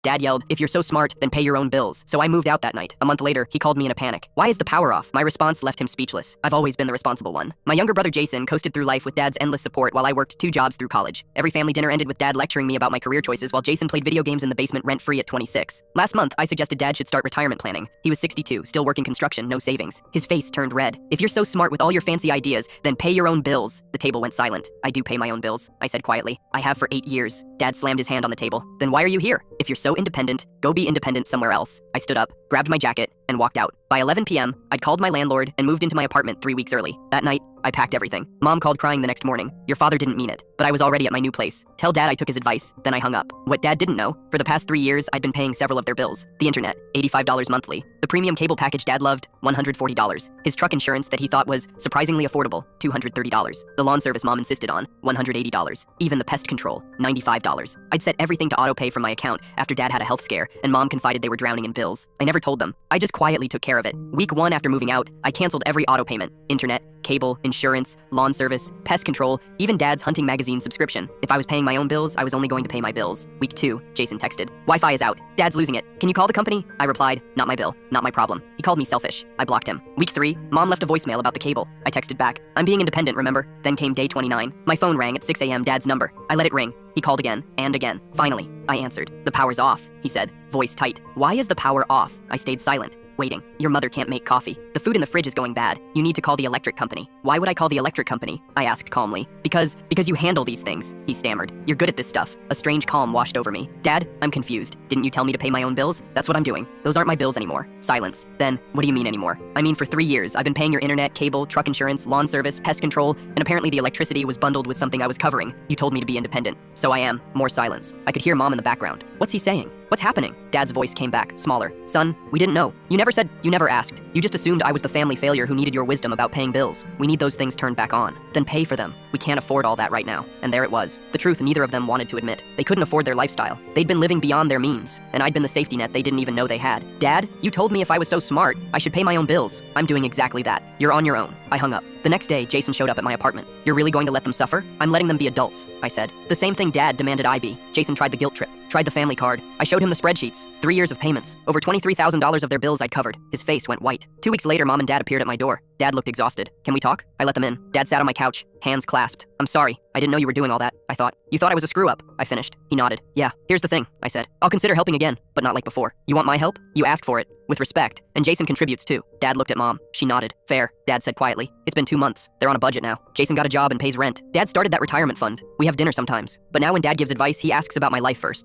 Dad yelled, "If you're so smart, then pay your own bills." So I moved out that night. A month later, he called me in a panic. "Why is the power off?" My response left him speechless. I've always been the responsible one. My younger brother Jason coasted through life with Dad's endless support while I worked 2 jobs through college. Every family dinner ended with Dad lecturing me about my career choices while Jason played video games in the basement rent-free at 26. Last month, I suggested Dad should start retirement planning. He was 62, still working construction, no savings. His face turned red. "If you're so smart with all your fancy ideas, then pay your own bills." The table went silent. "I do pay my own bills," I said quietly. "I have for 8 years. Dad slammed his hand on the table. "Then why are you here? If you're so independent, go be independent somewhere else." I stood up, grabbed my jacket, and walked out. By 11 p.m., I'd called my landlord and moved into my apartment 3 weeks early. That night, I packed everything. Mom called crying the next morning. "Your father didn't mean it." But I was already at my new place. Tell Dad I took his advice, then I hung up. What Dad didn't know, for the past 3 years, I'd been paying several of their bills. The internet, $85 monthly. The premium cable package Dad loved, $140. His truck insurance that he thought was surprisingly affordable, $230. The lawn service Mom insisted on, $180. Even the pest control, $95. I'd set everything to auto-pay from my account after Dad had a health scare, and Mom confided they were drowning in bills. I never told them. I just quietly took care of it. Week 1 after moving out, I canceled every auto payment. Internet, cable, insurance, lawn service, pest control, even Dad's hunting magazine subscription. If I was paying my own bills, I was only going to pay my bills. Week 2, Jason texted, "Wi-Fi is out. Dad's losing it. Can you call the company?" I replied, "Not my bill, not my problem." He called me selfish. I blocked him. Week 3, Mom left a voicemail about the cable. I texted back, "I'm being independent, remember?" Then came day 29. My phone rang at 6 a.m. Dad's number. I let it ring. He called again and again. Finally, I answered. "The power's off," he said, voice tight. "Why is the power off?" I stayed silent, waiting. "Your mother can't make coffee. The food in the fridge is going bad. You need to call the electric company." "Why would I call the electric company?" I asked calmly. Because you handle these things," he stammered. "You're good at this stuff." A strange calm washed over me. "Dad, I'm confused. Didn't you tell me to pay my own bills? That's what I'm doing. Those aren't my bills anymore." Silence. Then, "What do you mean anymore?" "I mean, for 3 years, I've been paying your internet, cable, truck insurance, lawn service, pest control, and apparently the electricity was bundled with something I was covering. You told me to be independent. So I am." More silence. I could hear Mom in the background. "What's he saying? What's happening?" Dad's voice came back, smaller. "Son, we didn't know. You never said, you never asked. You just assumed I was the family failure who needed your wisdom about paying bills. We need those things turned back on. Then pay for them. We can't afford all that right now." And there it was. The truth neither of them wanted to admit. They couldn't afford their lifestyle. They'd been living beyond their means, and I'd been the safety net they didn't even know they had. "Dad, you told me if I was so smart, I should pay my own bills. I'm doing exactly that. You're on your own." I hung up. The next day, Jason showed up at my apartment. "You're really going to let them suffer?" "I'm letting them be adults," I said. The same thing Dad demanded I be. Jason tried the guilt trip, tried the family card. I showed him the spreadsheets. 3 years of payments. Over $23,000 of their bills I'd covered. His face went white. 2 weeks later, Mom and Dad appeared at my door. Dad looked exhausted. "Can we talk?" I let them in. Dad sat on my couch, hands clasped. "I'm sorry. I didn't know you were doing all that. I thought. You thought I was a screw-up." I finished. He nodded. "Yeah, here's the thing," I said. "I'll consider helping again, but not like before. You want my help? You ask for it. With respect. And Jason contributes too." Dad looked at Mom. She nodded. "Fair," Dad said quietly. "It's been 2 months. They're on a budget now. Jason got a job and pays rent. Dad started that retirement fund. We have dinner sometimes. But now when Dad gives advice, he asks about my life first.